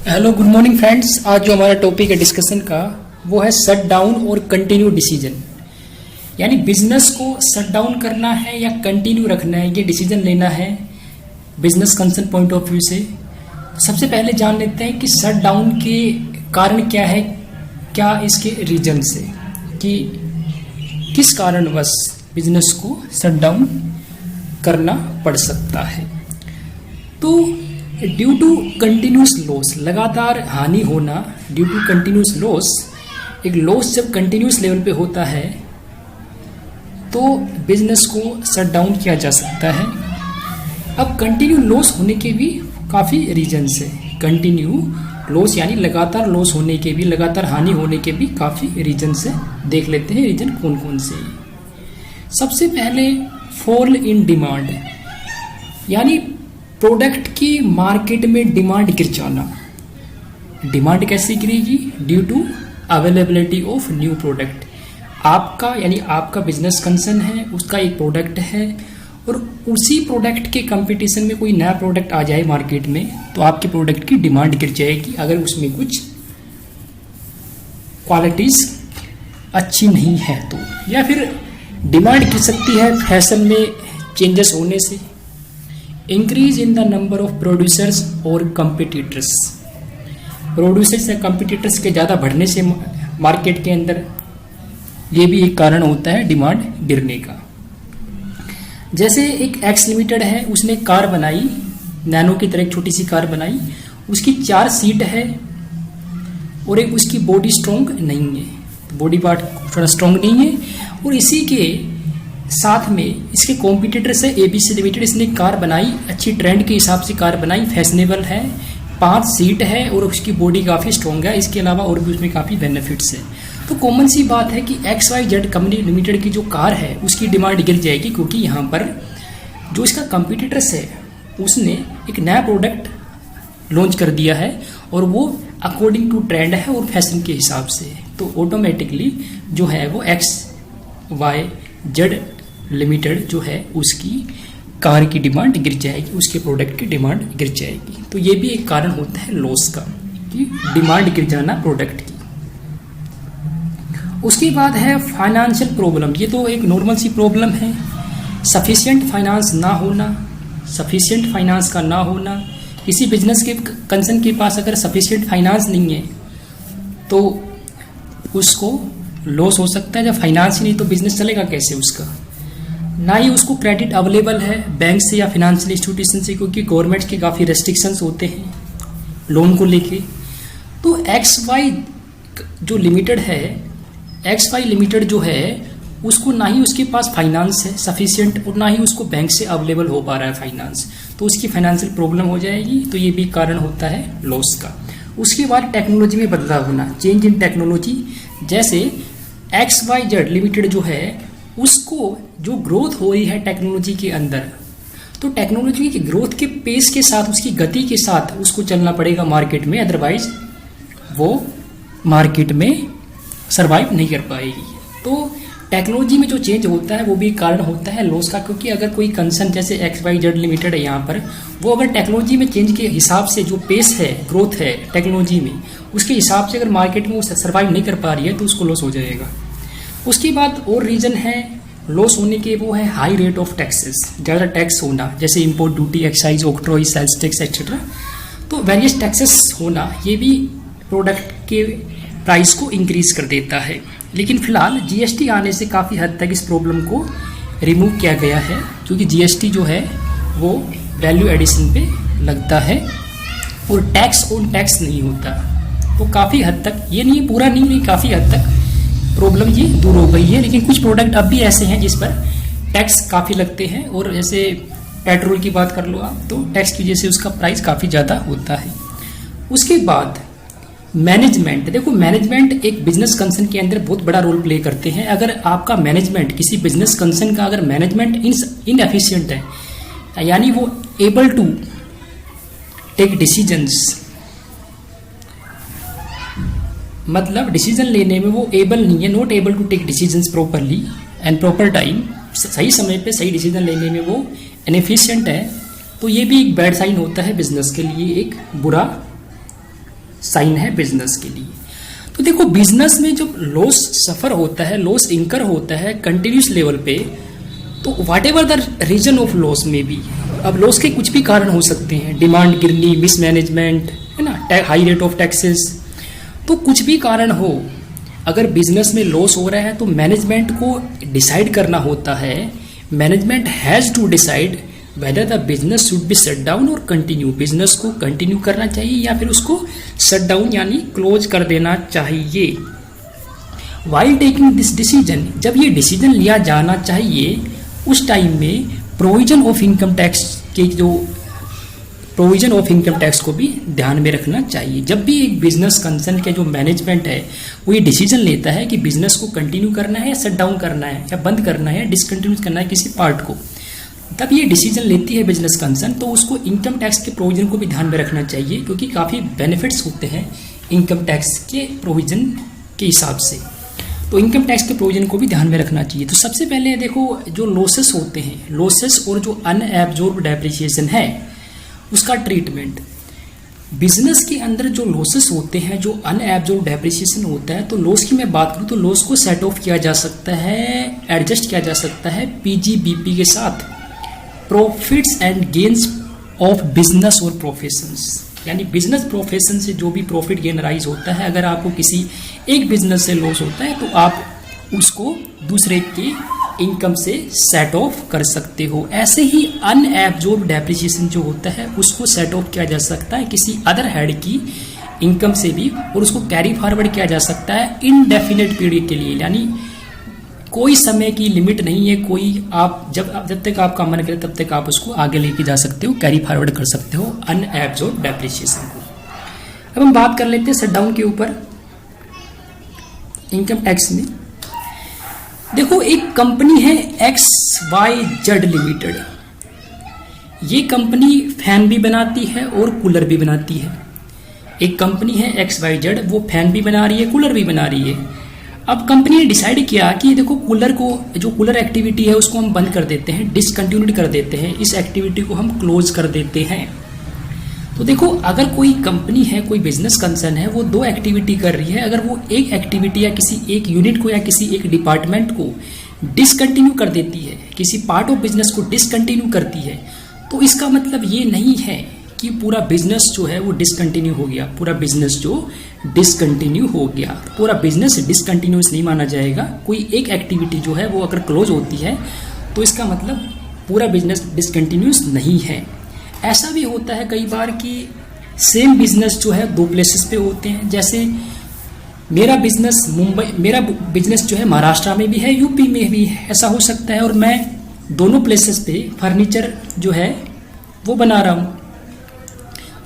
Hello good morning friends. आज जो हमारा टॉपिक है डिस्कशन का वो है शट डाउन और कंटिन्यू डिसीजन। यानी बिजनेस को शट डाउन करना है या कंटिन्यू रखना है, ये डिसीजन लेना है business concern point of view से। तो सबसे पहले जान लेते हैं कि शट डाउन के कारण क्या है, क्या इसके रीजन से कि किस कारणवश बिजनेस को शट डाउन करना पड़ सकता है। तो ड्यू टू कंटिन्यूस लॉस, लगातार हानि होना ड्यू टू कंटिन्यूस लॉस। एक लॉस जब कंटिन्यूस लेवल पे होता है तो बिजनेस को शट डाउन किया जा सकता है। अब कंटिन्यू लॉस होने के भी काफ़ी रीजन्स है। कंटिन्यू लॉस यानी लगातार लॉस होने के भी, लगातार हानि होने के भी काफ़ी रीजन्स है। देख लेते हैं रीजन कौन कौन से। सबसे पहले फॉल इन डिमांड, यानी प्रोडक्ट की मार्केट में डिमांड गिर जाना। डिमांड कैसे गिरेगी? Due to availability of new product. आपका यानी आपका बिजनेस कंसर्न है, उसका एक प्रोडक्ट है और उसी प्रोडक्ट के कंपटीशन में कोई नया प्रोडक्ट आ जाए मार्केट में तो आपके प्रोडक्ट की डिमांड गिर जाएगी अगर उसमें कुछ क्वालिटीज अच्छी नहीं है तो। या फिर डिमांड गिर सकती है फैशन में चेंजेस होने से। Increase in the number of producers और कंपिटिटर्स, प्रोड्यूसर्स या कंपिटिटर्स के ज़्यादा बढ़ने से मार्केट के अंदर, ये भी एक कारण होता है डिमांड गिरने का। जैसे एक एक्स लिमिटेड है, उसने कार बनाई, नैनो की तरह एक छोटी सी कार बनाई, उसकी 4 सीट है और एक उसकी बॉडी स्ट्रॉन्ग नहीं है, बॉडी पार्ट थोड़ा स्ट्रॉन्ग नहीं है। और इसी के साथ में इसके कॉम्पिटिटर से एबीसी लिमिटेड, इसने कार बनाई, अच्छी ट्रेंड के हिसाब से कार बनाई, फैशनेबल है, 5 सीट है और उसकी बॉडी काफ़ी स्ट्रॉन्ग है। इसके अलावा और भी उसमें काफ़ी बेनिफिट्स है। तो कॉमन सी बात है कि XYZ कंपनी लिमिटेड की जो कार है उसकी डिमांड गिर जाएगी क्योंकि यहाँ पर जो इसका कॉम्पिटिटर्स है उसने एक नया प्रोडक्ट लॉन्च कर दिया है और वो अकॉर्डिंग टू ट्रेंड है और फैशन के हिसाब से। तो ऑटोमेटिकली जो है वो XYZ लिमिटेड जो है उसकी कार की डिमांड गिर जाएगी, उसके प्रोडक्ट की डिमांड गिर जाएगी। तो ये भी एक कारण होता है लॉस का कि डिमांड गिर जाना प्रोडक्ट की। उसके बाद है फाइनेंशियल प्रॉब्लम। ये तो एक नॉर्मल सी प्रॉब्लम है। सफिशिएंट फाइनेंस ना होना, सफिशिएंट फाइनेंस का ना होना। किसी बिजनेस के कंसर्न के पास अगर सफिशिएंट फाइनेंस नहीं है तो उसको लॉस हो सकता है। जब फाइनेंस ही नहीं तो बिजनेस चलेगा कैसे उसका? ना ही उसको क्रेडिट अवेलेबल है बैंक से या फिनेंशियल इंस्टीट्यूशन से, क्योंकि गवर्नमेंट के काफ़ी रेस्ट्रिक्शंस होते हैं लोन को लेके। तो XY जो लिमिटेड है, XY लिमिटेड जो है उसको ना ही उसके पास फाइनेंस है सफिशिएंट और ना ही उसको बैंक से अवेलेबल हो पा रहा है फाइनेंस, तो उसकी फाइनेंशियल प्रॉब्लम हो जाएगी। तो ये भी कारण होता है लॉस का। उसके बाद टेक्नोलॉजी में बदलाव होना, चेंज इन टेक्नोलॉजी। जैसे XYZ लिमिटेड जो है उसको जो ग्रोथ हो रही है टेक्नोलॉजी के अंदर, तो टेक्नोलॉजी की ग्रोथ के पेस के साथ, उसकी गति के साथ उसको चलना पड़ेगा मार्केट में, अदरवाइज वो मार्केट में सरवाइव नहीं कर पाएगी। तो टेक्नोलॉजी में जो चेंज होता है वो भी कारण होता है लॉस का, क्योंकि अगर कोई कंसर्न जैसे XYZ लिमिटेड है यहाँ पर, वो अगर टेक्नोलॉजी में चेंज के हिसाब से जो पेस है, ग्रोथ है टेक्नोलॉजी में, उसके हिसाब से अगर मार्केट में वो सरवाइव नहीं कर पा रही है तो उसको लॉस हो जाएगा। उसके बाद और रीजन है लॉस होने के, वो है हाई रेट ऑफ टैक्सेस, ज़्यादा टैक्स होना, जैसे import duty, excise, octroi, sales tax etcetera. तो वेरियस टैक्सेस होना ये भी प्रोडक्ट के प्राइस को इंक्रीज कर देता है। लेकिन फिलहाल GST आने से काफ़ी हद तक इस प्रॉब्लम को रिमूव किया गया है, क्योंकि GST जो है वो वैल्यू एडिशन पे लगता है और टैक्स ऑन टैक्स नहीं होता। तो काफ़ी हद तक, ये नहीं पूरा नहीं, काफ़ी हद तक प्रॉब्लम ये दूर हो गई है। लेकिन कुछ प्रोडक्ट अब भी ऐसे हैं जिस पर टैक्स काफ़ी लगते हैं, और जैसे पेट्रोल की बात कर लो आप, तो टैक्स की वजह से उसका प्राइस काफ़ी ज़्यादा होता है। उसके बाद मैनेजमेंट। देखो, मैनेजमेंट एक बिजनेस कंसर्न के अंदर बहुत बड़ा रोल प्ले करते हैं। अगर आपका मैनेजमेंट, किसी बिजनेस कंसर्न का अगर मैनेजमेंट इनएफिशिएंट है, यानी वो एबल टू टेक डिसीजंस, मतलब डिसीजन लेने में वो एबल नहीं है, not able to take decisions properly and proper time, सही समय पे सही डिसीजन लेने में वो इनएफिशिएंट है, तो ये भी एक बैड साइन होता है बिजनेस के लिए, एक बुरा साइन है बिजनेस के लिए। तो देखो बिजनेस में जब लॉस सफर होता है, लॉस इंकर होता है कंटिन्यूस लेवल पे, तो whatever the reason of loss में भी, अब लॉस के कुछ भी कारण हो सकते हैं, डिमांड गिरनी, मिसमैनेजमेंट, है ना, हाई रेट ऑफ टैक्सेस, तो कुछ भी कारण हो, अगर बिजनेस में लॉस हो रहा है तो मैनेजमेंट को डिसाइड करना होता है, management has to decide whether the business should be shut down और कंटिन्यू, बिजनेस को कंटिन्यू करना चाहिए या फिर उसको शट डाउन यानी क्लोज कर देना चाहिए। वाइल टेकिंग दिस डिसीजन, जब ये डिसीजन लिया जाना चाहिए उस टाइम में प्रोविजन ऑफ इनकम टैक्स के जो प्रोविजन ऑफ इनकम टैक्स को भी ध्यान में रखना चाहिए। जब भी एक बिजनेस कंसर्न के जो मैनेजमेंट है वो ये डिसीजन लेता है कि बिजनेस को कंटिन्यू करना है या शट डाउन करना है या बंद करना है, डिसकंटिन्यू करना है किसी पार्ट को, तब ये डिसीजन लेती है बिजनेस कंसर्न, तो उसको इनकम टैक्स के प्रोविजन को भी ध्यान में रखना चाहिए, क्योंकि काफ़ी बेनिफिट्स होते हैं इनकम टैक्स के प्रोविजन के हिसाब से, तो इनकम टैक्स के प्रोविजन को भी ध्यान में रखना चाहिए। तो सबसे पहले देखो जो लॉसेस होते हैं, लॉसेस और जो अनएब्जॉर्ब्ड डेप्रिसिएशन है उसका ट्रीटमेंट। बिजनेस के अंदर जो लॉसेस होते हैं, जो अनएब्जॉर्ब्ड डेप्रिसिएशन होता है, तो लॉस की मैं बात करूँ तो लॉस को सेट ऑफ किया जा सकता है, एडजस्ट किया जा सकता है पीजीबीपी के साथ, profits and gains of business और प्रोफेशंस, यानी बिजनेस प्रोफेशन से जो भी प्रॉफिट गेन राइज होता है, अगर आपको किसी एक बिजनेस से लॉस होता है तो आप उसको दूसरे के इनकम से सेट ऑफ कर सकते हो। ऐसे ही अनएब्जॉर्ब्ड डेप्रिसिएशन जो होता है उसको सेट ऑफ किया जा सकता है किसी अदर हेड की इनकम से भी, और उसको कैरी फॉरवर्ड किया जा सकता है इनडेफिनेट पीरियड के लिए, यानी कोई समय की लिमिट नहीं है, कोई आप जब तक आपका मन करे तब तक आप उसको आगे लेके जा सकते हो, कैरी फॉरवर्ड कर सकते हो अनएब्जॉर्ब्ड डेप्रिसिएशन को। अब हम बात कर लेते हैं शटडाउन के ऊपर इनकम टैक्स में। देखो एक कंपनी है XYZ लिमिटेड, ये कंपनी फैन भी बनाती है और कूलर भी बनाती है। एक कंपनी है XYZ, वो फैन भी बना रही है, कूलर भी बना रही है। अब कंपनी ने डिसाइड किया कि देखो कूलर को, जो कूलर एक्टिविटी है उसको हम बंद कर देते हैं, डिसकंटिन्यूड कर देते हैं, इस एक्टिविटी को हम क्लोज कर देते हैं। तो देखो अगर कोई कंपनी है, कोई बिजनेस कंसर्न है, वो दो एक्टिविटी कर रही है, अगर वो एक एक्टिविटी या किसी एक यूनिट को या किसी एक डिपार्टमेंट को डिसकंटिन्यू कर देती है, किसी पार्ट ऑफ बिजनेस को डिसकंटिन्यू करती है, तो इसका मतलब ये नहीं है कि पूरा बिजनेस जो है वो डिसकंटिन्यू हो गया, पूरा बिजनेस जो डिसकंटिन्यू हो गया, पूरा बिजनेस डिसकंटिन्यूस नहीं माना जाएगा। कोई एक एक्टिविटी जो है वो अगर क्लोज होती है तो इसका मतलब पूरा बिजनेस डिसकंटिन्यूस नहीं है। ऐसा भी होता है कई बार कि सेम बिजनेस जो है दो प्लेसेस पे होते हैं, जैसे मेरा बिजनेस जो है महाराष्ट्र में भी है, यूपी में भी है, ऐसा हो सकता है, और मैं दोनों प्लेसेस पे फर्नीचर जो है वो बना रहा हूँ,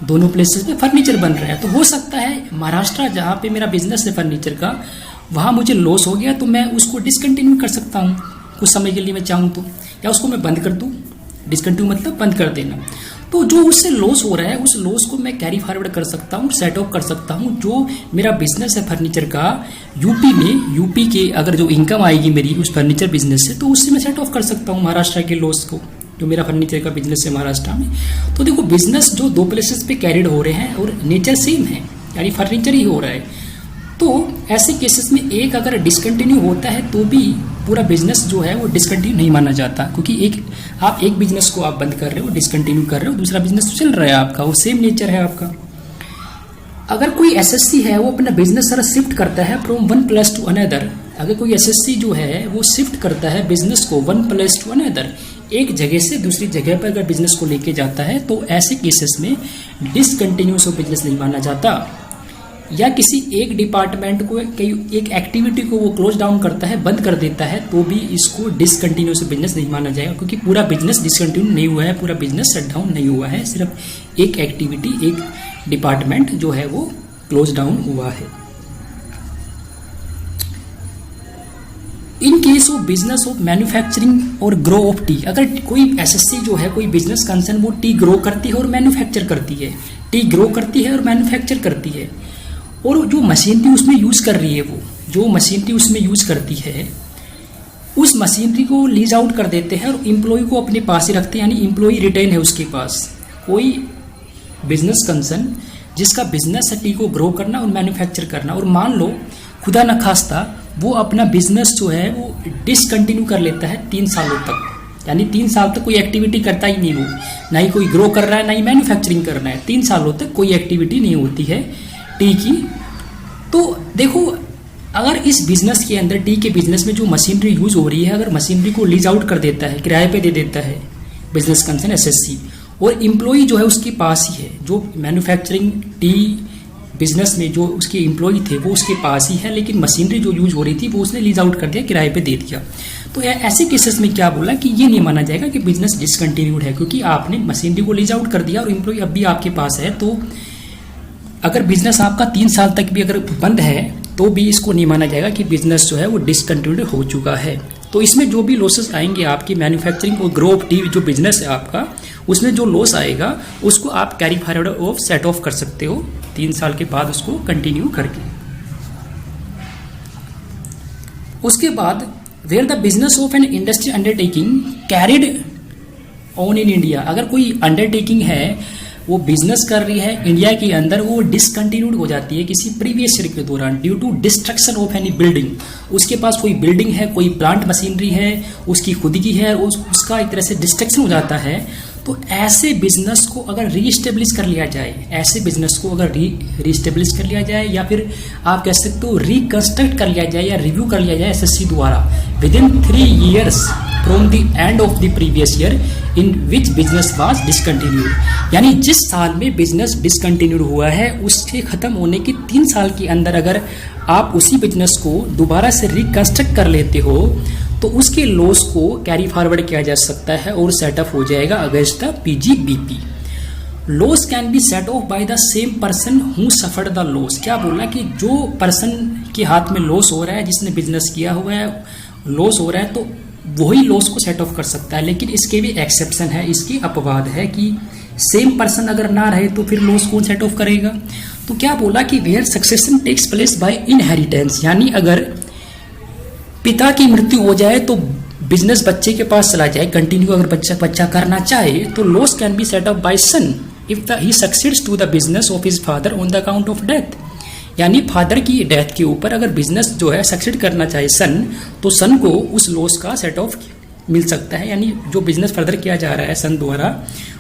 दोनों प्लेसेस पे फर्नीचर बन रहा है। तो हो सकता है महाराष्ट्र जहाँ पे मेरा बिजनेस है फर्नीचर का, वहाँ मुझे लॉस हो गया तो मैं उसको डिसकंटिन्यू कर सकता हूँ कुछ समय के लिए मैं चाहूँ तो, या उसको मैं बंद कर दूँ, डिसकंटिन्यू मतलब बंद कर देना। तो जो उससे लॉस हो रहा है उस लॉस को मैं कैरी फॉरवर्ड कर सकता हूँ, सेट ऑफ कर सकता हूँ। जो मेरा बिजनेस है फर्नीचर का यूपी में, यूपी के अगर जो इनकम आएगी मेरी उस फर्नीचर बिजनेस से, तो उससे मैं सेट ऑफ कर सकता हूँ महाराष्ट्र के लॉस को, जो मेरा फर्नीचर का बिजनेस है महाराष्ट्र में। तो देखो बिजनेस जो दो प्लेसेस पे कैरिड हो रहे हैं और नेचर सेम है, यानी फर्नीचर ही हो रहा है, तो ऐसे केसेस में एक अगर डिसकंटिन्यू होता है तो भी पूरा बिजनेस जो है वो डिसकंटिन्यू नहीं माना जाता, क्योंकि आप एक बिजनेस को आप बंद कर रहे हो, डिसकंटिन्यू कर रहे हो, दूसरा बिजनेस तो चल रहा है आपका, वो सेम नेचर है आपका। अगर कोई एसएससी है वो अपना बिजनेस सारा शिफ्ट करता है from one place to another, अगर कोई एसएससी जो है वो शिफ्ट करता है बिजनेस को वन प्लेस टू अनदर, एक जगह से दूसरी जगह पर अगर बिजनेस को लेके जाता है, तो ऐसे केसेस में डिसकंटिन्यूस ऑफ बिजनेस नहीं माना जाता। या किसी एक डिपार्टमेंट को, एक एक्टिविटी को वो क्लोज डाउन करता है, बंद कर देता है, तो भी इसको डिसकंटिन्यूस बिजनेस नहीं माना जाएगा, क्योंकि पूरा बिजनेस डिसकंटिन्यू नहीं हुआ है, पूरा बिजनेस शट डाउन नहीं हुआ है, सिर्फ एक एक्टिविटी, एक डिपार्टमेंट जो है वो क्लोज डाउन हुआ है। In case of business of manufacturing और ग्रो ऑफ टी, अगर कोई एसएससी जो है, कोई बिजनेस कंसर्न, वो टी ग्रो करती है और मैन्युफैक्चर करती है, टी ग्रो करती है और मैन्युफैक्चर करती है, और जो मशीनरी उसमें यूज़ कर रही है, वो जो मशीनरी उसमें यूज़ करती है, उस मशीनरी को लीज आउट कर देते हैं और एम्प्लॉय को अपने पास ही रखते हैं, यानी एम्प्लॉय रिटेन है उसके पास। कोई बिजनेस कंसर्न जिसका बिजनेस है टी को ग्रो करना और मैन्युफैक्चर करना, और मान लो खुदा न खास्ता वो अपना बिजनेस जो है वो डिसकंटिन्यू कर लेता है 3 सालों तक, यानी 3 साल तक कोई एक्टिविटी करता ही नहीं, वो ना ही कोई ग्रो कर रहा है ना ही मैन्युफैक्चरिंग कर रहा है, 3 सालों तक कोई एक्टिविटी नहीं होती है टी की। तो देखो अगर इस बिजनेस के अंदर टी के बिजनेस में जो मशीनरी यूज हो रही है, अगर मशीनरी को लीज आउट कर देता है, किराए पे दे देता है बिजनेस कंसर्न एसएससी, और एम्प्लॉय जो है उसके पास ही है, जो मैन्युफैक्चरिंग टी बिजनेस में जो उसके एम्प्लॉय थे वो उसके पास ही है, लेकिन मशीनरी जो यूज हो रही थी वो उसने लीज आउट कर दिया, किराए पे दे दिया, तो ऐसे केसेस में क्या बोला कि ये नहीं माना जाएगा कि बिजनेस डिसकंटिन्यूड है, क्योंकि आपने मशीनरी को लीज आउट कर दिया और एम्प्लॉय अब भी आपके पास है। तो अगर बिजनेस आपका 3 साल तक भी अगर बंद है तो भी इसको नहीं माना जाएगा कि बिजनेस जो है वो डिसकंटिन्यूड हो चुका है। तो इसमें जो भी लॉसेस आएंगे आपकी मैन्युफैक्चरिंग और ग्रो ऑफ टी जो बिजनेस है आपका, उसमें जो लॉस आएगा उसको आप carry forward of set of कर सकते हो 3 साल के बाद उसको कंटिन्यू करके। उसके बाद where the business of an industry undertaking carried on in India, अगर कोई अंडरटेकिंग है वो बिजनेस कर रही है इंडिया के अंदर, वो डिसकंटिन्यूड हो जाती है किसी प्रीवियस ईयर के दौरान due to destruction of any building, उसके पास कोई बिल्डिंग है, कोई प्लांट मशीनरी है, उसकी खुद की है, उसका एक तरह से डिस्ट्रक्शन हो जाता है, तो ऐसे बिजनेस को अगर रीस्टेब्लिश कर लिया जाए, ऐसे बिजनेस को अगर रीस्टेब्लिश कर लिया जाए या फिर आप कह सकते हो रिकंस्ट्रक्ट कर लिया जाए या रिव्यू कर लिया जाए एसएससी द्वारा with in 3 years from the end of the previous year in which business was discontinued, यानी जिस साल में बिजनेस डिसकंटिन्यूड हुआ है उसके खत्म होने के 3 साल के अंदर अगर आप उसी बिजनेस को दोबारा से रिकंस्ट्रक्ट कर लेते हो तो उसके लॉस को कैरी फॉरवर्ड किया जा सकता है और सेटअप हो जाएगा against the PGBP. Loss can be set off by the same person who suffered the loss, क्या बोला कि जो पर्सन के हाथ में लॉस हो रहा है, जिसने बिजनेस किया हुआ है, लॉस हो रहा है, तो वही लॉस को सेट ऑफ कर सकता है, लेकिन इसके भी एक्सेप्शन है, इसकी अपवाद है कि सेम पर्सन अगर ना रहे तो फिर लॉस कौन सेट ऑफ करेगा। तो क्या बोला कि where succession takes place by inheritance, यानी अगर पिता की मृत्यु हो जाए तो बिजनेस बच्चे के पास चला जाए, कंटिन्यू अगर बच्चा करना चाहे तो loss can be set off by son if he succeeds to the business of his father on the account of death, यानी फादर की डेथ के ऊपर अगर बिजनेस जो है सक्सीड करना चाहे सन, तो सन को उस लॉस का सेट ऑफ मिल सकता है, यानी जो बिजनेस फर्दर किया जा रहा है सन द्वारा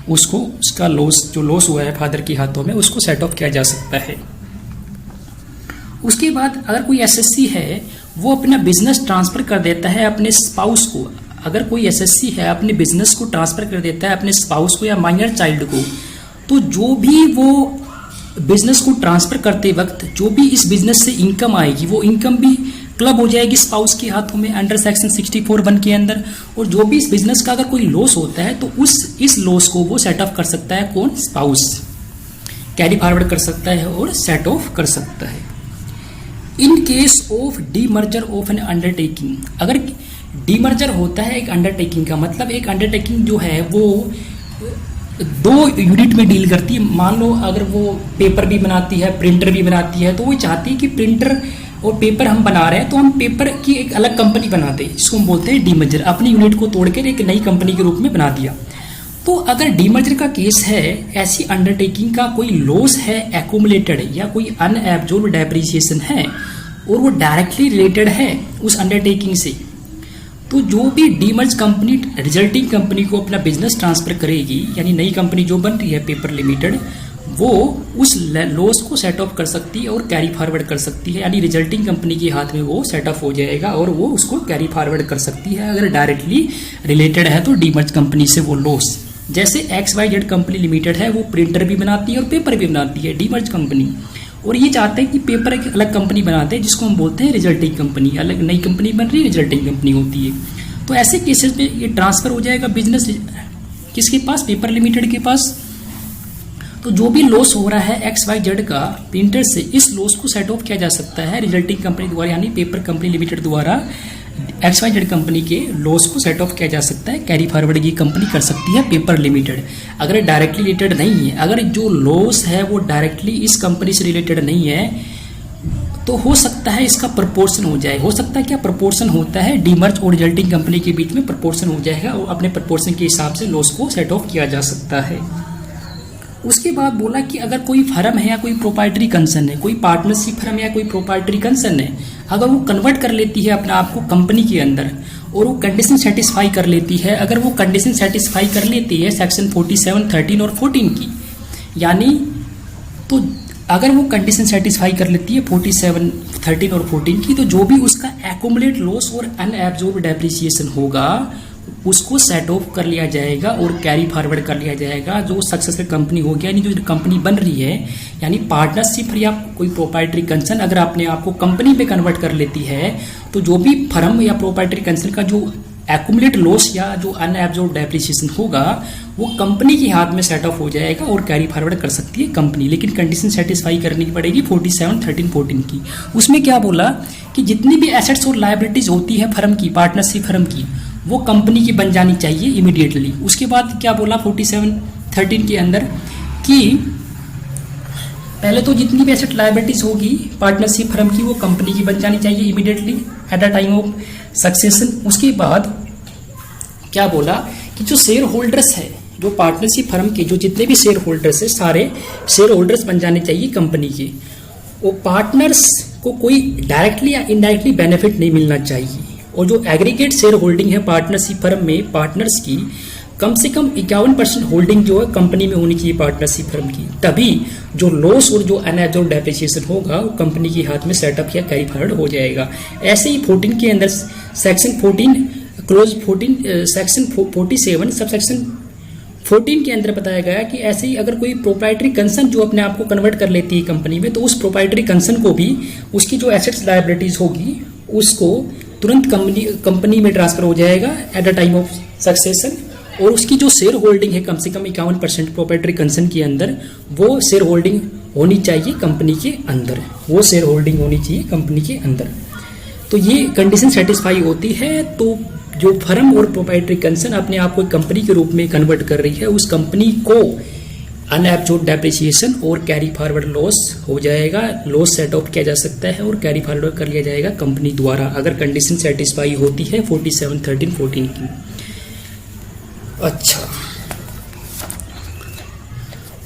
उसको उसका लॉस जो लॉस हुआ है फादर के हाथों में उसको सेट ऑफ किया जा सकता है। उसके बाद अगर कोई एसएससी है वो अपना बिजनेस ट्रांसफर कर देता है अपने स्पाउस को, अगर कोई एसएससी है अपने बिजनेस को ट्रांसफर कर देता है अपने स्पाउस को या माइनर चाइल्ड को, तो जो भी वो बिजनेस को ट्रांसफर करते वक्त जो भी इस बिजनेस से इनकम आएगी वो इनकम भी क्लब हो जाएगी स्पाउस के हाथों में अंडर सेक्शन 64(1) के अंदर, और जो भी इस बिजनेस का अगर कोई लॉस होता है तो इस लॉस को वो सेट ऑफ कर सकता है कौन, स्पाउस कैरी फॉरवर्ड कर सकता है और सेट ऑफ कर सकता है। In case of demerger of N undertaking, अगर डीमर्जर होता है एक अंडरटेकिंग का मतलब एक अंडरटेकिंग जो है वो 2 यूनिट में डील करती है, मान लो अगर वो पेपर भी बनाती है प्रिंटर भी बनाती है, तो वो चाहती है कि प्रिंटर और पेपर हम बना रहे हैं तो हम पेपर की एक अलग कंपनी बना दें, जिसको हम बोलते हैं डीमर्जर, अपनी यूनिट को तोड़कर एक नई कंपनी के रूप में बना दिया। तो अगर डीमर्जर का केस है, ऐसी अंडरटेकिंग का कोई लॉस है एक्यूमुलेटेड या कोई अनएब्जॉर्ब्ड डेप्रिसिएशन है और वो डायरेक्टली रिलेटेड है उस अंडरटेकिंग से, तो जो भी डीमर्ज कंपनी रिजल्टिंग कंपनी को अपना बिजनेस ट्रांसफर करेगी, यानी नई कंपनी जो बन रही है पेपर लिमिटेड, वो उस लॉस को सेट ऑफ कर सकती है और कैरी फॉरवर्ड कर सकती है, यानी रिजल्टिंग कंपनी के हाथ में वो सेट ऑफ हो जाएगा और वो उसको कैरी फॉरवर्ड कर सकती है अगर डायरेक्टली रिलेटेड है तो डीमर्ज कंपनी से वो लॉस। जैसे XYZ कंपनी लिमिटेड है, वो प्रिंटर भी बनाती है और पेपर भी बनाती है डीमर्ज कंपनी, और ये चाहते हैं कि पेपर एक अलग कंपनी बनाते हैं जिसको हम बोलते हैं रिजल्टिंग कंपनी, अलग नई कंपनी बन रही है रिजल्टिंग कंपनी होती है। तो ऐसे केसेस में ये ट्रांसफर हो जाएगा बिजनेस किसके पास, पेपर लिमिटेड के पास। तो जो भी लॉस हो रहा है XYZ का प्रिंटर से, इस लॉस को सेट ऑफ किया जा सकता है रिजल्टिंग कंपनी द्वारा, यानी पेपर कंपनी लिमिटेड द्वारा XYZ कंपनी के लॉस को सेट ऑफ किया जा सकता है, कैरी फॉरवर्ड की कंपनी कर सकती है पेपर लिमिटेड। अगर डायरेक्टली रिलेटेड नहीं है, अगर जो लॉस है वो डायरेक्टली इस कंपनी से रिलेटेड नहीं है, तो हो सकता है इसका प्रपोर्शन हो जाए। हो सकता है क्या प्रपोर्शन होता है, डीमर्ज और रिजल्टिंग कंपनी के बीच में प्रपोर्शन हो जाएगा और अपने प्रपोर्शन के हिसाब से लॉस को सेट ऑफ किया जा सकता है। उसके बाद बोला कि अगर कोई फर्म है या कोई प्रोप्राइटरी कंसर्न है, कोई पार्टनरशिप फर्म या कोई प्रोप्राइटरी कंसर्न है, अगर वो कन्वर्ट कर लेती है अपने आप को कंपनी के अंदर और वो कंडीशन सेटिस्फाई कर लेती है, अगर वो कंडीशन सेटिस्फाई कर लेती है सेक्शन 47, 13 और 14 की, यानी तो अगर वो कंडीशन सेटिस्फाई कर लेती है 47, 13 और 14 की, तो जो भी उसका एक्यूमुलेट लॉस और अनएब्जॉर्ब्ड डेप्रिसिएशन होगा उसको सेट ऑफ कर लिया जाएगा और कैरी फॉरवर्ड कर लिया जाएगा। जो सक्सेसफुल कंपनी हो गया, यानी जो कंपनी बन रही है, यानी पार्टनरशिप या कोई प्रोप्राइटरी कंसर्न अगर अपने आप को कंपनी में कन्वर्ट कर लेती है, तो जो भी फर्म या प्रोप्राइटरी कंसर्न का जो एक्यूमुलेट लॉस या जो अनएब्जॉर्ब्ड डेप्रिसिएशन होगा वो कंपनी के हाथ में सेट ऑफ हो जाएगा और कैरी फॉरवर्ड कर सकती है कंपनी, लेकिन कंडीशन सेटिस्फाई करनी पड़ेगी 47, 13, 14 की। उसमें क्या बोला कि जितनी भी एसेट्स और लायबिलिटीज होती है फर्म की, पार्टनरशिप फर्म की, वो कंपनी की बन जानी चाहिए इमीडिएटली। उसके बाद क्या बोला 47, 13 के अंदर कि पहले तो जितनी भी एसेट लायबिलिटीज होगी पार्टनरशिप फर्म की वो कंपनी की बन जानी चाहिए immediately at a time of succession. उसके बाद क्या बोला कि जो शेयर होल्डर्स है, जो पार्टनरशिप फर्म के जो जितने भी शेयर होल्डर्स है, सारे शेयर होल्डर्स बन जाने चाहिए कंपनी के। वो पार्टनर्स को कोई डायरेक्टली या इनडायरेक्टली बेनिफिट नहीं मिलना चाहिए। और जो एग्रीगेट शेयर होल्डिंग है पार्टनरशिप फर्म में पार्टनर्स की, कम से कम 51% होल्डिंग जो है कंपनी में होनी चाहिए पार्टनरशिप फर्म की, तभी जो लॉस और जो अनएब्जॉर्ब्ड डेप्रिसिएशन होगा वो कंपनी के हाथ में सेटअप या कैरी फॉरवर्ड हो जाएगा। ऐसे ही 14 के अंदर section 14 close 14 section 47 sub section 14 के अंदर बताया गया कि ऐसे ही अगर कोई प्रोप्राइटरी कंसर्न जो अपने आप को कन्वर्ट कर लेती है कंपनी में, तो उस प्रोप्राइटरी कंसर्न को भी उसकी जो एसेट्स लायबिलिटीज होगी उसको तुरंत कंपनी में ट्रांसफर हो जाएगा at the time of succession. और उसकी जो शेयर होल्डिंग है कम से कम 51% प्रोप्राइटरी कंसर्न के अंदर, वो शेयर होल्डिंग होनी चाहिए कंपनी के अंदर, वो शेयर होल्डिंग होनी चाहिए कंपनी के अंदर। तो ये कंडीशन सेटिस्फाई होती है तो जो फर्म और प्रोप्राइटरी कंसर्न अपने आप को कंपनी के रूप में कन्वर्ट कर रही है, उस कंपनी को अनएब्जॉर्ब्ड डेप्रिसिएशन और कैरी फॉरवर्ड लॉस हो जाएगा, लॉस सेट ऑफ किया जा सकता है और कैरी फॉरवर्ड कर लिया जाएगा कंपनी द्वारा, अगर कंडीशन सेटिस्फाई होती है 47, 13, 14 की। अच्छा,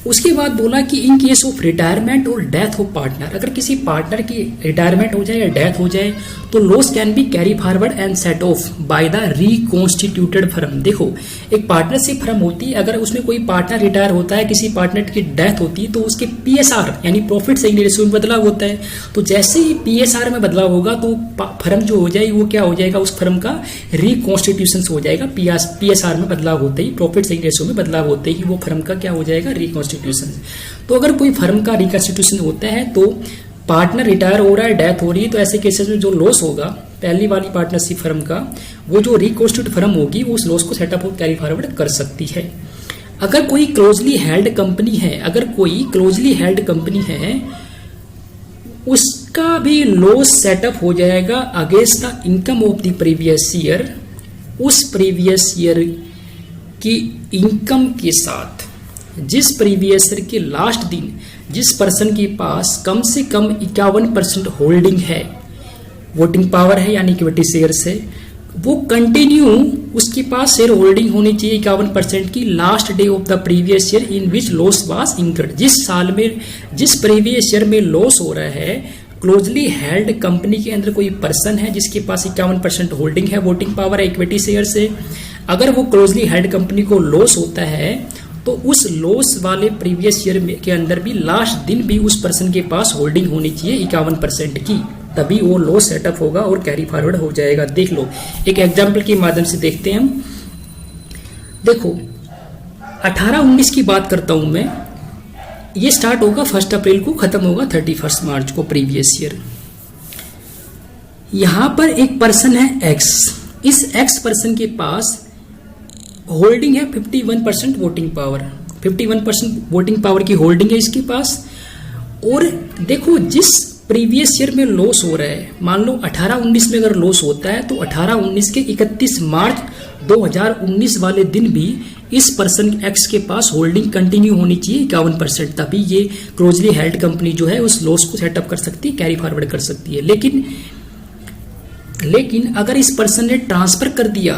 उसके बाद बोला कि इन केस ऑफ रिटायरमेंट और डेथ ऑफ पार्टनर, अगर किसी पार्टनर की रिटायरमेंट हो जाए या डेथ हो जाए तो loss can be carry forward and set off by the reconstituted firm. देखो, एक पार्टनरशिप फर्म होती है, अगर उसमें कोई पार्टनर रिटायर होता है, किसी पार्टनर की डेथ होती है, तो उसके PSR यानी प्रॉफिट शेयरिंग रेशियो में बदलाव होता है। तो जैसे ही PSR में बदलाव होगा तो फर्म जो हो जाएगी वो क्या हो जाएगा, उस फर्म का रिकॉन्स्टिट्यूशन हो जाएगा। PSR में बदलाव होते ही, प्रॉफिट शेयरिंग रेशियो में बदलाव होते ही वो फर्म का क्या हो जाएगा, रिकॉन्स्टिट्यूशन। तो अगर कोई फर्म का रिकॉन्स्टिट्यूशन होता है तो पार्टनर रिटायर हो रहा है, डेथ हो रही है, तो ऐसे केसेस में जो लॉस होगा पहली वाली पार्टनरशिप फर्म का, वो जो रिकॉन्स्टिट्यूट फर्म होगी वो उस लॉस को सेटअप और कैरी फॉरवर्ड कर सकती है। अगर कोई क्लोजली हेल्ड कंपनी है, अगर कोई क्लोजली हेल्ड कंपनी है, उसका भी लॉस सेटअप हो जाएगा against the income of the previous year, उस प्रीवियस ईयर की इनकम के साथ। जिस प्रीवियस ईयर के लास्ट दिन जिस पर्सन के पास कम से कम 51% होल्डिंग है, वोटिंग पावर है यानी इक्विटी शेयर्स है, वो कंटिन्यू उसके पास शेयर होल्डिंग होनी चाहिए 51% की last day of the previous year in which loss was incurred. जिस साल में, जिस प्रीवियस ईयर में लॉस हो रहा है, क्लोजली हेल्ड कंपनी के अंदर कोई पर्सन है जिसके पास 51% होल्डिंग है, वोटिंग पावर है, इक्विटी शेयर्स है, अगर वो क्लोजली हेल्ड कंपनी को लॉस होता है तो उस लॉस वाले प्रीवियस ईयर के अंदर भी लास्ट दिन भी उस पर्सन के पास होल्डिंग होनी चाहिए 51% की, तभी वो लॉस सेटअप होगा और कैरी फॉरवर्ड हो जाएगा। देख लो, एक एग्जांपल के माध्यम से देखते हैं हम। देखो 18-19 की बात करता हूं मैं, ये स्टार्ट होगा 1 अप्रैल को, खत्म होगा 31 मार्च को प्रीवियस ईयर। यहां पर एक पर्सन है X, इस X पर्सन के पास होल्डिंग है 51% वोटिंग पावर, 51% वोटिंग पावर की होल्डिंग है इसके पास। और देखो, जिस प्रीवियस ईयर में लॉस हो रहा है, मान लो 18-19 में अगर लॉस होता है तो 18-19 के 31 मार्च 2019 वाले दिन भी इस पर्सन X के पास होल्डिंग कंटिन्यू होनी चाहिए 51%, तभी ये क्लोजली हेल्ड कंपनी जो है उस लॉस को सेटअप कर सकती है, कैरी फॉरवर्ड कर सकती है। लेकिन अगर इस पर्सन ने ट्रांसफर कर दिया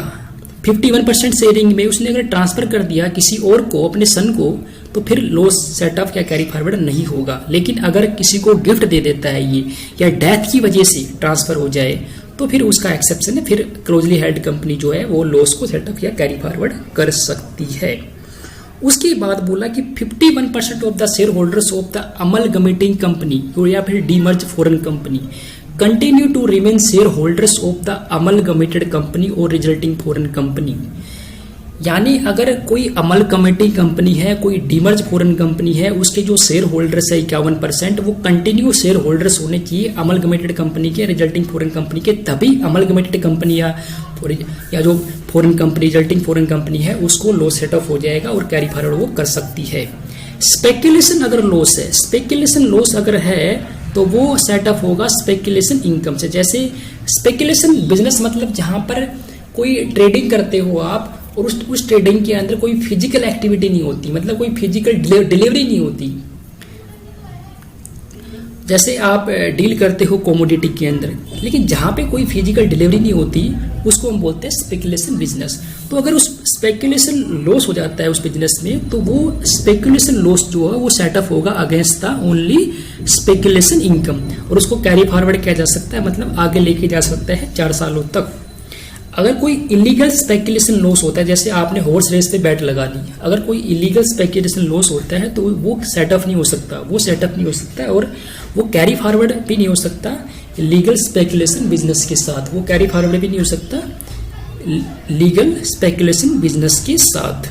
51% शेयरिंग में उसने अगर ट्रांसफर कर दिया किसी और को, अपने सन को, तो फिर लॉस सेट ऑफ या कैरी फॉरवर्ड नहीं होगा। लेकिन अगर किसी को गिफ्ट दे देता है ये, या डेथ की वजह से ट्रांसफर हो जाए, तो फिर उसका एक्सेप्शन है, फिर क्लोजली हेल्ड कंपनी जो है वो लॉस को सेट ऑफ या कैरी फॉरवर्ड कर सकती है। उसके बाद बोला कि 51% of the share holders of the amalgamating company या फिर demerged foreign company continue to remain share holders of the amalgamated company और रिजल्टिंग फॉरेन कंपनी। यानी अगर कोई अमलगमेटिंग कंपनी है, कोई डीमर्ज फॉरेन कंपनी है, उसके जो शेयर होल्डर्स है 51%, वो कंटिन्यू शेयर होल्डर्स होने चाहिए अमलगमेटेड कंपनी के, रिजल्टिंग फॉरेन कंपनी के, तभी अमलगमेटेड कंपनी या जो foreign company, resulting foreign company है, उसको लॉस सेट ऑफ हो जाएगा और कैरी फॉरवर्ड वो कर सकती है। स्पेकुलेशन अगर लॉस है, स्पेकुलेशन लॉस अगर है तो वो सेट ऑफ होगा स्पेकुलेशन इनकम से। जैसे स्पेकुलेशन बिजनेस मतलब जहां पर कोई ट्रेडिंग करते हो आप और उस ट्रेडिंग के अंदर कोई फिजिकल एक्टिविटी नहीं होती, मतलब कोई फिजिकल डिलीवरी नहीं होती। जैसे आप डील करते हो कमोडिटी के अंदर, लेकिन जहां पे कोई फिजिकल डिलीवरी नहीं होती उसको हम बोलते हैं स्पेकुलेशन बिजनेस। तो अगर उस स्पेकुलेशन लॉस हो जाता है उस बिजनेस में, तो वो स्पेकुलेशन लॉस जो है वो सेटअप होगा against the only speculation income, और उसको कैरी फॉरवर्ड किया जा सकता है, मतलब आगे लेके जा सकता है 4 सालों तक। अगर कोई इलीगल स्पेकुलेशन लॉस होता है, जैसे आपने हॉर्स रेस पे बैट लगा दी, अगर कोई इलीगल स्पेकुलेशन लॉस होता है तो वो सेटअप नहीं हो सकता, वो सेटअप नहीं हो सकता और वो कैरी फॉरवर्ड भी नहीं हो सकता लीगल स्पेकुलेशन बिजनेस के साथ, वो कैरी फॉरवर्ड भी नहीं हो सकता लीगल स्पेकुलेशन बिजनेस के साथ।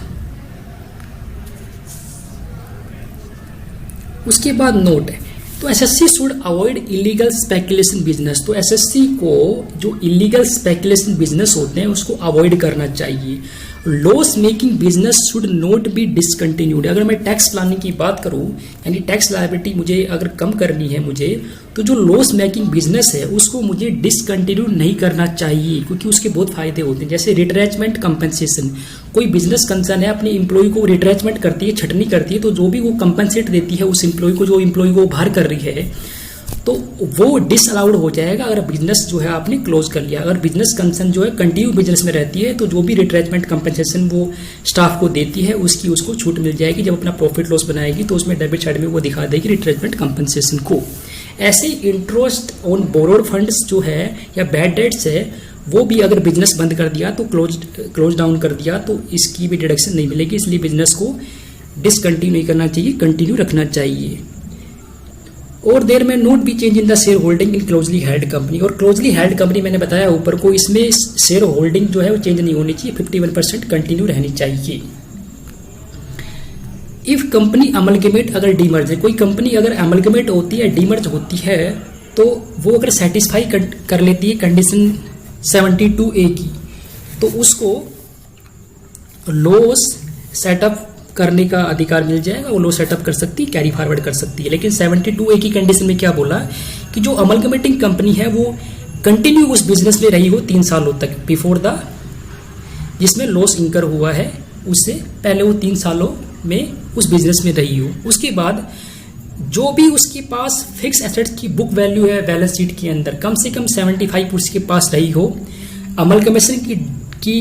उसके बाद नोट है, तो SSC should avoid illegal speculation business. तो एसएससी को जो इलीगल स्पेकुलेशन बिजनेस होते हैं उसको अवॉइड करना चाहिए। Loss making business should not be discontinued. अगर मैं टैक्स प्लानिंग की बात करूं, यानी टैक्स लायबिलिटी मुझे अगर कम करनी है मुझे, तो जो लॉस मेकिंग बिजनेस है उसको मुझे डिसकंटिन्यू नहीं करना चाहिए, क्योंकि उसके बहुत फायदे होते हैं। जैसे रिट्रेचमेंट कंपनसेशन, कोई बिजनेस कंसर्न है अपनी एम्प्लॉय को रिट्रेचमेंट करती है, छटनी करती है, तो जो भी वो कंपनसेट देती है उस एम्प्लॉय को, जो एम्प्लॉय को बाहर कर रही है, तो वो डिसअलाउड हो जाएगा अगर बिजनेस जो है आपने क्लोज कर लिया। अगर बिजनेस कंसर्न जो है कंटिन्यू बिजनेस में रहती है, तो जो भी रिट्रेचमेंट कंपनसेशन वो स्टाफ को देती है उसकी उसको छूट मिल जाएगी। जब अपना प्रॉफिट लॉस बनाएगी तो उसमें डेबिट साइड में वो दिखा देगी रिट्रेचमेंट कंपनसेशन को। ऐसे इंटरेस्ट ऑन बोरोड फंड्स जो है या बैड डेट्स है, वो भी अगर बिजनेस बंद कर दिया तो क्लोज डाउन कर दिया तो इसकी भी डिडक्शन नहीं मिलेगी। इसलिए बिजनेस को डिसकंटिन्यू नहीं करना चाहिए, कंटिन्यू रखना चाहिए। और देयर में note B change in the share holding in closely held company. और क्लोजली हेल्ड कंपनी मैंने बताया ऊपर को, इसमें शेयर होल्डिंग जो है वो चेंज नहीं होनी चाहिए, 51% कंटिन्यू रहनी चाहिए। इफ कंपनी अमलगमेट अगर डीमर्ज है, कोई कंपनी अगर अमलगमेट होती है, डीमर्ज होती है, तो वो अगर सेटिस्फाई कर लेती है कंडीशन 72A की, तो उसको लॉस सेटअप करने का अधिकार मिल जाएगा, वो लो सेटअप कर सकती है, कैरी फॉरवर्ड कर सकती है। लेकिन 72A की कंडीशन में क्या बोला कि जो अमलगमेटिंग कंपनी है वो कंटिन्यू उस बिजनेस में रही हो 3 सालों तक, बिफोर द जिसमें लॉस इंकर हुआ है उससे पहले वो 3 सालों में उस बिजनेस में रही हो। उसके बाद जो भी उसके पास फिक्स एसेट्स की बुक वैल्यू है बैलेंस शीट के अंदर कम से कम 75 उसके पास रही हो। अमलगमेशन की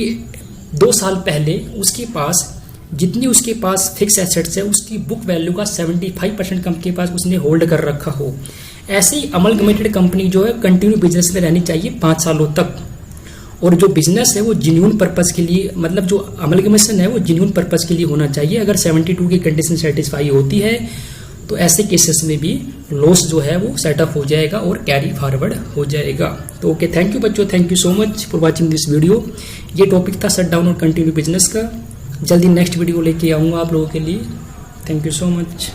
2 साल पहले उसके पास जितनी उसके पास फिक्स एसेट्स है उसकी बुक वैल्यू का 75% कम के पास उसने होल्ड कर रखा हो। ऐसे ही अमलगमेटेड कंपनी जो है कंटिन्यू बिजनेस में रहनी चाहिए 5 सालों तक। और जो बिजनेस है वो जेन्युइन पर्पस के लिए, मतलब जो अमलगमेशन है वो जेन्युइन पर्पस के लिए होना चाहिए। अगर 72 की कंडीशन सेटिस्फाई होती है तो ऐसे केसेस में भी लॉस जो है वो सेटअप हो जाएगा और कैरी फॉरवर्ड हो जाएगा। तो ओके, थैंक यू बच्चों, thank you so much for watching this video. ये टॉपिक था शट डाउन और कंटिन्यू बिजनेस का। जल्दी नेक्स्ट वीडियो लेके आऊँगा आप लोगों के लिए। Thank you so much.